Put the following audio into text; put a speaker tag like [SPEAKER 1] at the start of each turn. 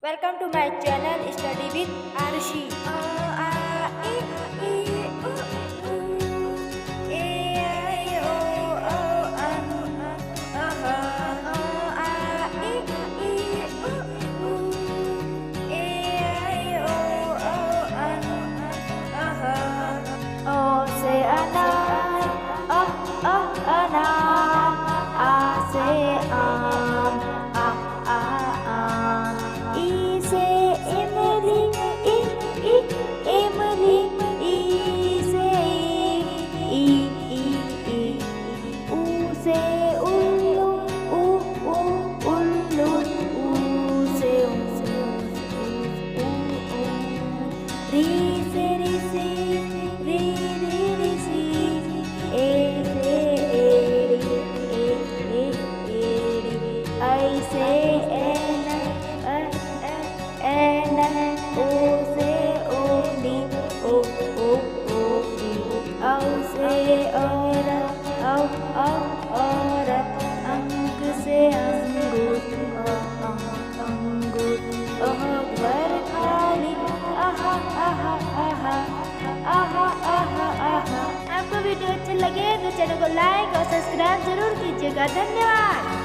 [SPEAKER 1] Welcome to my channel Study with Arshi. O say anan, anan, A say E say Emily, Emily, E say E. U say Ullu, Ullu, U say Ri say Ri, Ri say E say I say N, O say Oli, O, O say Ora, Ora, Ang say Angur, Angur, Akbar Kali, aha. आपको video अच्छे लगे तो channel को like और subscribe जरूर कीजिएगा। धन्यवाद।